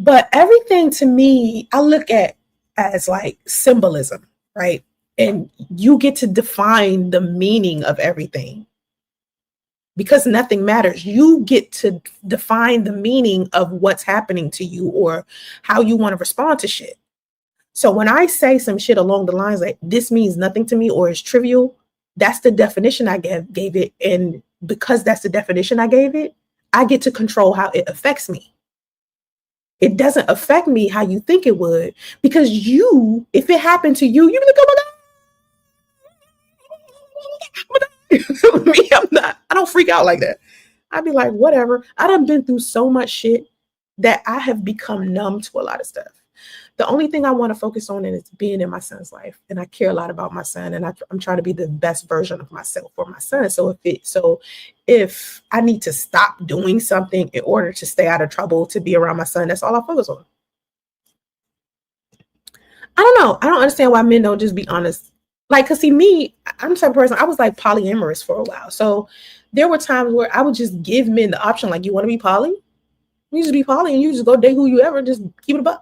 But everything to me, I look at as like symbolism, right? And you get to define the meaning of everything because nothing matters. You get to define the meaning of what's happening to you or how you want to respond to shit. So when I say some shit along the lines like this means nothing to me or is trivial, that's the definition I gave it. And because that's the definition I gave it, I get to control how it affects me. It doesn't affect me how you think it would because you, if it happened to you, you'd be like, oh my God. Me, I'm not, I don't freak out like that. I'd be like, whatever. I done been through so much shit that I have become numb to a lot of stuff. The only thing I want to focus on is being in my son's life. And I care a lot about my son. And I'm trying to be the best version of myself for my son. So if I need to stop doing something in order to stay out of trouble, to be around my son, that's all I focus on. I don't know. I don't understand why men don't just be honest. Like, cause see me, I'm the type of person, I was like polyamorous for a while. So there were times where I would just give men the option, like, you want to be poly? You just be poly and you just go date who you ever, just keep it above.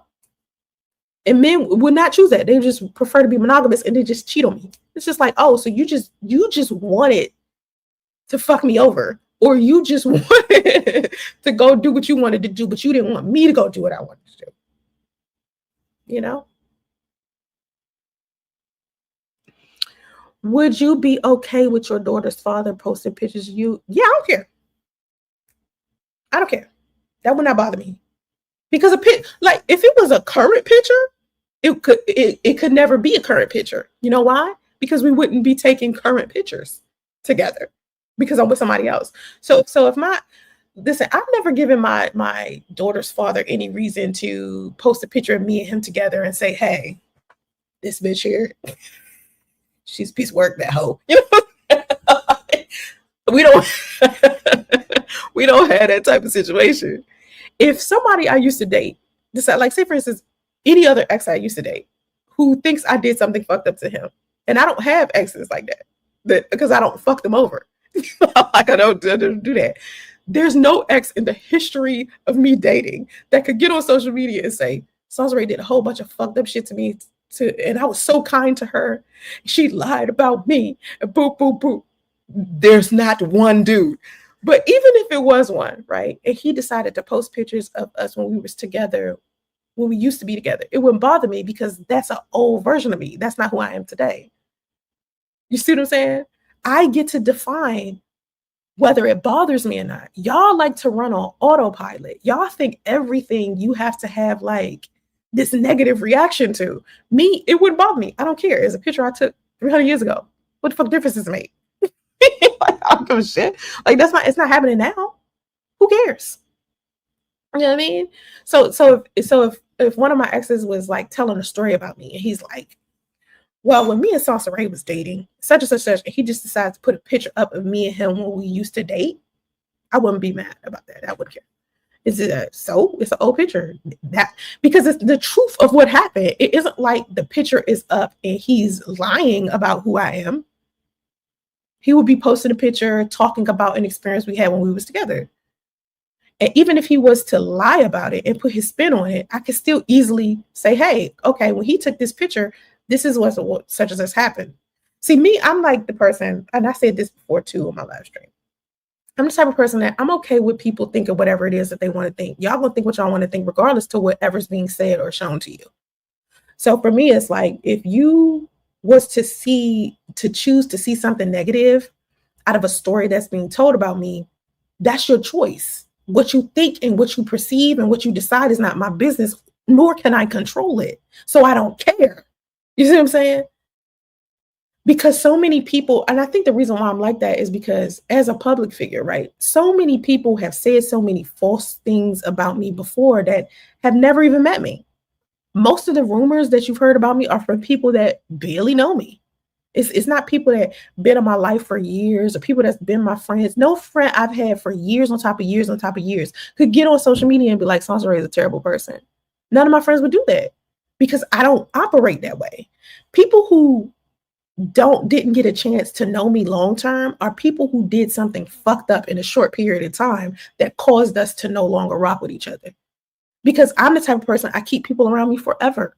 And men would not choose that. They just prefer to be monogamous and they just cheat on me. It's just like, oh, so you just wanted to fuck me over, or you just wanted to go do what you wanted to do, but you didn't want me to go do what I wanted to do. You know? Would you be okay with your daughter's father posting pictures of you? Yeah, I don't care. I don't care. That would not bother me. Because like if it was a current picture, it could never be a current picture. You know why? Because we wouldn't be taking current pictures together because I'm with somebody else. So if listen, I've never given my daughter's father any reason to post a picture of me and him together and say, hey, this bitch here, she's a piece of work, that hoe. You know? we don't we don't have that type of situation. If somebody I used to date, decide, like say for instance, any other ex I used to date who thinks I did something fucked up to him, and I don't have exes like that because I don't fuck them over. Like I don't do that. There's no ex in the history of me dating that could get on social media and say, Sansari did a whole bunch of fucked up shit to me, and I was so kind to her. She lied about me, and boop, boop, boop. There's not one dude. But even if it was one, right, and he decided to post pictures of us when we was together, when we used to be together, it wouldn't bother me because that's an old version of me. That's not who I am today. You see what I'm saying? I get to define whether it bothers me or not. Y'all like to run on autopilot. Y'all think everything you have to have like this negative reaction to. Me, it wouldn't bother me. I don't care. It's a picture I took 300 years ago. What the fuck difference does it make? Like, I don't give a shit. Like it's not happening now. Who cares? You know what I mean? So if one of my exes was like telling a story about me and he's like, well, when me and Salsa Ray was dating, such and such, and he just decides to put a picture up of me and him when we used to date, I wouldn't be mad about that. I wouldn't care. It's an old picture. That because it's the truth of what happened. It isn't like the picture is up and he's lying about who I am. He would be posting a picture talking about an experience we had when we was together. And even if he was to lie about it and put his spin on it, I could still easily say, hey, okay, when he took this picture, this is what such as this happened. See, me, I'm like the person, and I said this before too on my live stream. I'm the type of person that I'm okay with people thinking whatever it is that they want to think. Y'all gonna think what y'all want to think, regardless to whatever's being said or shown to you. So for me, it's like if you was to choose to see something negative out of a story that's being told about me, that's your choice. What you think and what you perceive and what you decide is not my business, nor can I control it. So I don't care. You see what I'm saying? Because so many people, and I think the reason why I'm like that is because as a public figure, right? So many people have said so many false things about me before that have never even met me. Most of the rumors that you've heard about me are from people that barely know me. It's not people that been in my life for years or people that's been my friends. No friend I've had for years on top of years on top of years could get on social media and be like, Sansari is a terrible person. None of my friends would do that because I don't operate that way. People who didn't get a chance to know me long term are people who did something fucked up in a short period of time that caused us to no longer rock with each other. because I'm the type of person, I keep people around me forever.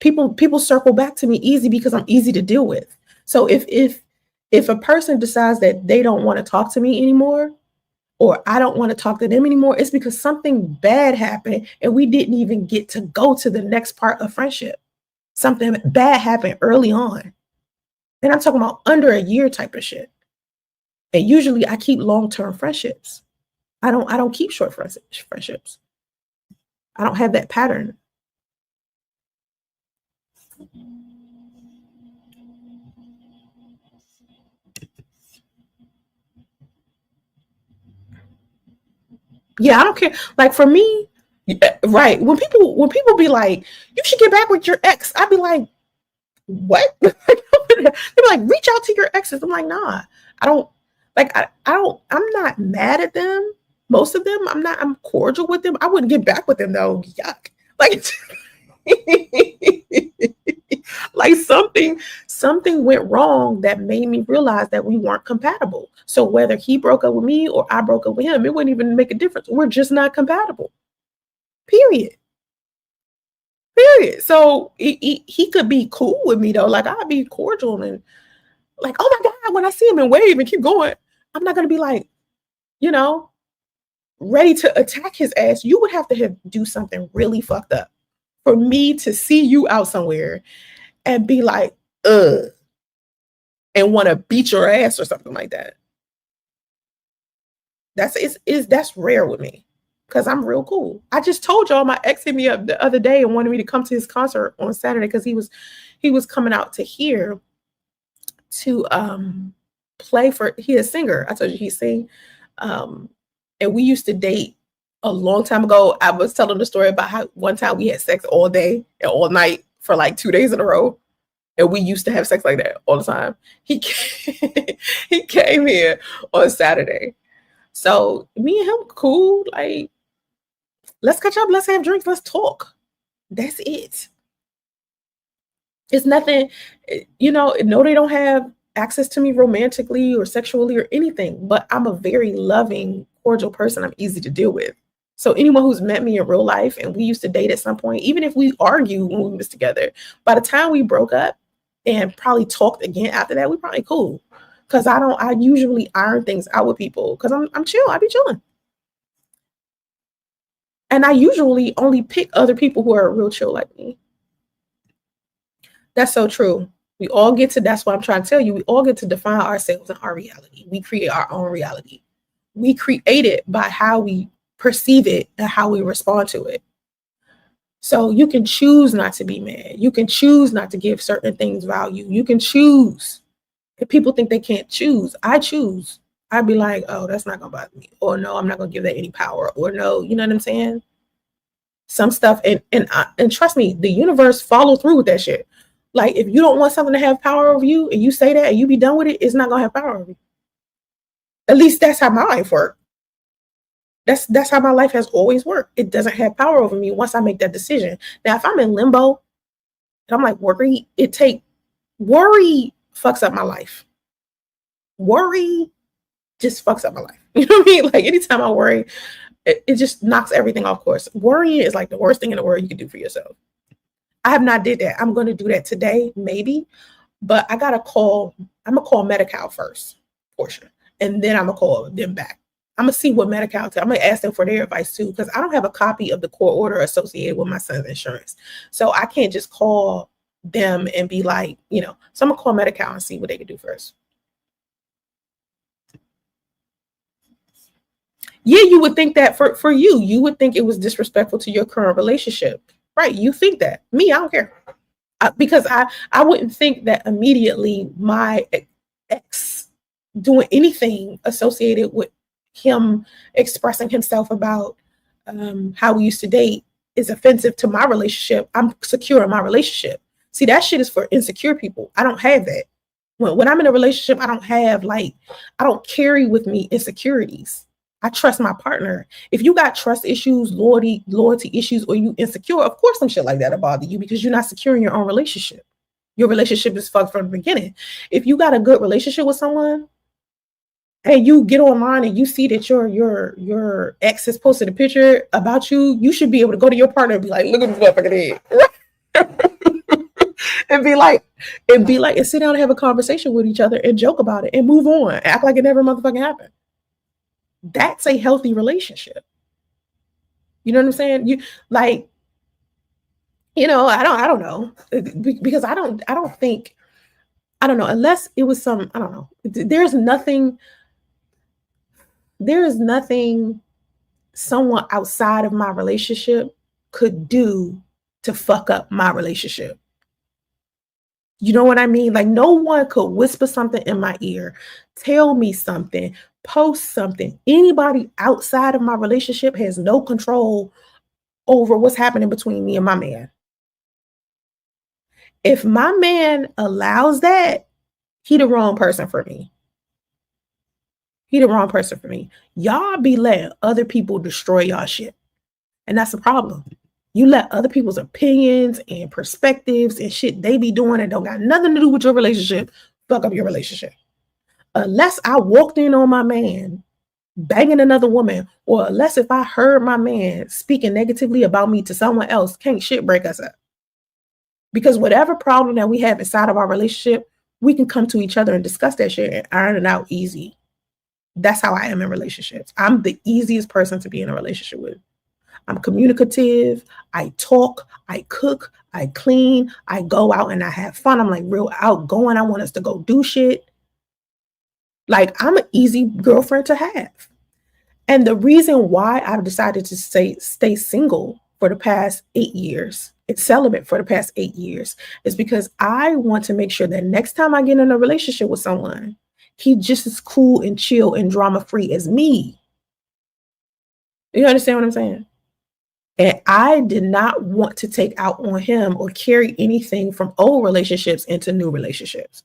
People circle back to me easy because I'm easy to deal with. So if a person decides that they don't want to talk to me anymore, or I don't want to talk to them anymore, it's because something bad happened and we didn't even get to go to the next part of friendship. Something bad happened early on. And I'm talking about under a year type of shit. And usually I keep long-term friendships. I don't keep short friendships. I don't have that pattern. Yeah, I don't care. Like for me, right. When people be like, you should get back with your ex, I'd be like, what? They'd be like, reach out to your exes. I'm like, nah, I don't like I don't I'm not mad at them. Most of them, I'm cordial with them. I wouldn't get back with them though. Yuck. Like like something went wrong that made me realize that we weren't compatible. So whether he broke up with me or I broke up with him, it wouldn't even make a difference. We're just not compatible. Period. Period. So he could be cool with me though. Like I'd be cordial and like, oh my God, when I see him and wave and keep going, I'm not gonna be like, you know, ready to attack his ass. You would have to do something really fucked up for me to see you out somewhere and be like, ugh, and want to beat your ass or something like that. That's rare with me because I'm real cool. I just told y'all my ex hit me up the other day and wanted me to come to his concert on Saturday because he was coming out to here to play for he a singer. I told you he sing. And we used to date a long time ago. I was telling the story about how one time we had sex all day and all night for like 2 days in a row. And we used to have sex like that all the time. He came here on Saturday. So me and him cool. Like, let's catch up, let's have drinks, let's talk. That's it. It's nothing, no, they don't have access to me romantically or sexually or anything, but I'm a very loving, cordial person. I'm easy to deal with. So anyone who's met me in real life and we used to date at some point, even if we argue when we was together, by the time we broke up and probably talked again after that, we probably cool. Cause I usually iron things out with people because I'm chill. I be chilling. And I usually only pick other people who are real chill like me. That's so true. That's what I'm trying to tell you. We all get to define ourselves and our reality. We create our own reality. We create it by how we perceive it and how we respond to it. So you can choose not to be mad. You can choose not to give certain things value. You can choose. If people think they can't choose, I choose. I'd be like, oh, that's not gonna bother me. Or no, I'm not gonna give that any power. Or no, you know what I'm saying? Some stuff, and trust me, the universe follow through with that shit. Like if you don't want something to have power over you and you say that and you be done with it, it's not gonna have power over you. At least that's how my life works. That's how my life has always worked. It doesn't have power over me once I make that decision. Now, if I'm in limbo, and I'm like worry fucks up my life. Worry just fucks up my life. You know what I mean? Like anytime I worry, it just knocks everything off course. Worrying is like the worst thing in the world you can do for yourself. I have not did that. I'm going to do that today, maybe, but I'm gonna call Medi-Cal first, Portia, and then I'm gonna call them back. I'm gonna see what Medi-Cal. I'm gonna ask them for their advice too, because I don't have a copy of the court order associated with my son's insurance, so I can't just call them and be like, So I'm gonna call Medi-Cal and see what they can do first. Yeah, you would think that for you would think it was disrespectful to your current relationship, right? You think that. Me, I don't care. Because I wouldn't think that immediately my ex doing anything associated with him expressing himself about how we used to date is offensive to my relationship. I'm secure in my relationship. See, that shit is for insecure people. I don't have that. When I'm in a relationship, I don't carry with me insecurities. I trust my partner. If you got trust issues, loyalty issues, or you insecure, of course some shit like that will bother you because you're not secure in your own relationship. Your relationship is fucked from the beginning. If you got a good relationship with someone, and you get online and you see that your ex has posted a picture about you, you should be able to go to your partner and be like, look at this motherfucking head. And sit down and have a conversation with each other and joke about it and move on. Act like it never motherfucking happened. That's a healthy relationship. You know what I'm saying? You like, I don't know, because I don't think, I don't know, unless it was some, I don't know. There is nothing someone outside of my relationship could do to fuck up my relationship. You know what I mean? Like, no one could whisper something in my ear, tell me something, post something. Anybody outside of my relationship has no control over what's happening between me and my man. If my man allows that, he the wrong person for me. Y'all be letting other people destroy y'all shit. And that's the problem. You let other people's opinions and perspectives and shit they be doing and don't got nothing to do with your relationship fuck up your relationship. Unless I walked in on my man banging another woman, or unless if I heard my man speaking negatively about me to someone else, can't shit break us up. Because whatever problem that we have inside of our relationship, we can come to each other and discuss that shit and iron it out easy. That's how I am in relationships. I'm the easiest person to be in a relationship with. I'm communicative. I talk, I cook, I clean, I go out and I have fun. I'm like real outgoing. I want us to go do shit. Like, I'm an easy girlfriend to have. And the reason why I've decided to stay single for the past 8 years, it's celibate for the past 8 years, is because I want to make sure that next time I get in a relationship with someone, he's just as cool and chill and drama free as me. You understand what I'm saying? And I did not want to take out on him or carry anything from old relationships into new relationships.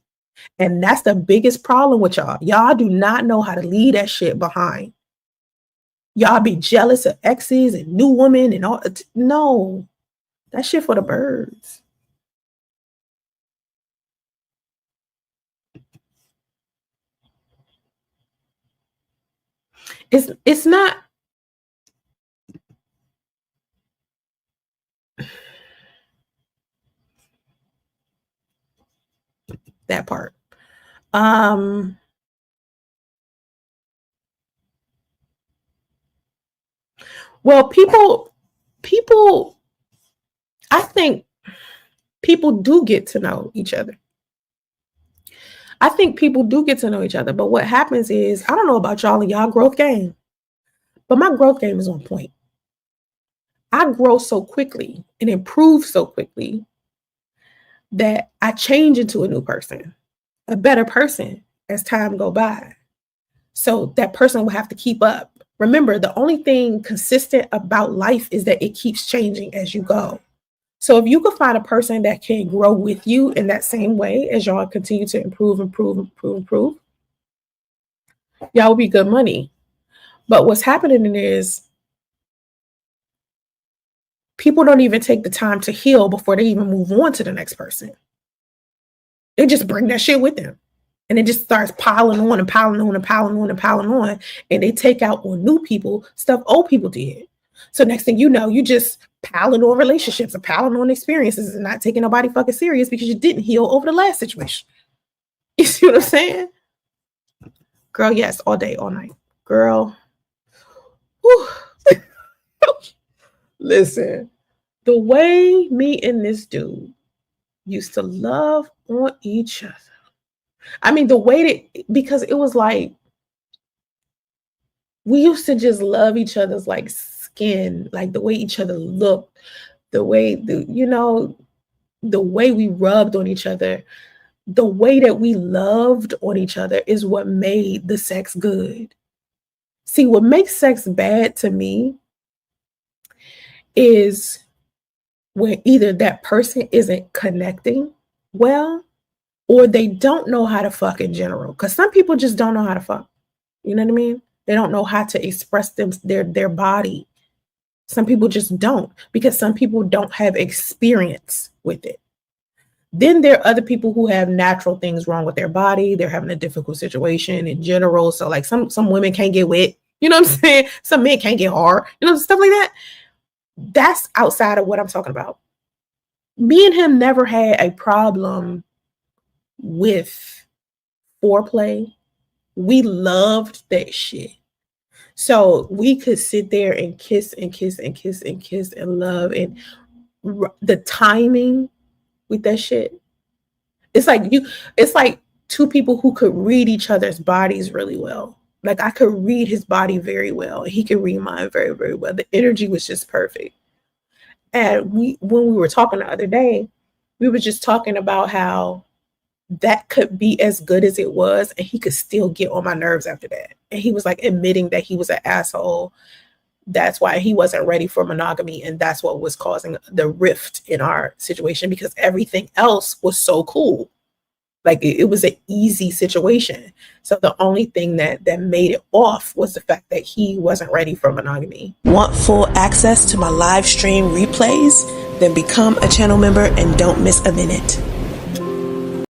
And that's the biggest problem with y'all. Y'all do not know how to leave that shit behind. Y'all be jealous of exes and new women and all. No, that shit for the birds. It's not. That part. Well, people, I think people do get to know each other. But what happens is, I don't know about y'all and y'all growth game, but my growth game is on point. I grow so quickly and improve so quickly that I change into a new person, a better person as time go by. So that person will have to keep up. Remember, the only thing consistent about life is that it keeps changing as you go. So if you could find a person that can grow with you in that same way as y'all continue to improve, y'all will be good money. But what's happening is people don't even take the time to heal before they even move on to the next person. They just bring that shit with them. And it just starts piling on and piling on and piling on and piling on. And they take out on new people stuff old people did. So next thing you know, you just piling on relationships and piling on experiences and not taking nobody fucking serious because you didn't heal over the last situation. You see what I'm saying? Girl, yes, all day, all night. Girl. Listen, the way me and this dude used to love on each other. I mean, the way that, because it was like, we used to just love each other's like skin, like the way each other looked, the way, the way we rubbed on each other, the way that we loved on each other is what made the sex good. See, what makes sex bad to me is when either that person isn't connecting well, or they don't know how to fuck in general. Because some people just don't know how to fuck. You know what I mean? They don't know how to express their body. Some people just don't, because some people don't have experience with it. Then there are other people who have natural things wrong with their body. They're having a difficult situation in general. So like some women can't get wet. You know what I'm saying? Some men can't get hard. You know, stuff like that. That's outside of what I'm talking about. Me and him never had a problem with foreplay. We loved that shit. So we could sit there and kiss and kiss and kiss and kiss and love, and the timing with that shit. It's like two people who could read each other's bodies really well. Like I could read his body very well. He could read mine very, very well. The energy was just perfect. And when we were talking the other day, we were just talking about how that could be as good as it was, and he could still get on my nerves after that. And he was like admitting that he was an asshole. That's why he wasn't ready for monogamy, and that's what was causing the rift in our situation, because everything else was so cool. Like it was an easy situation. So the only thing that made it off was the fact that he wasn't ready for monogamy. Want full access to my live stream replays? Then become a channel member and don't miss a minute.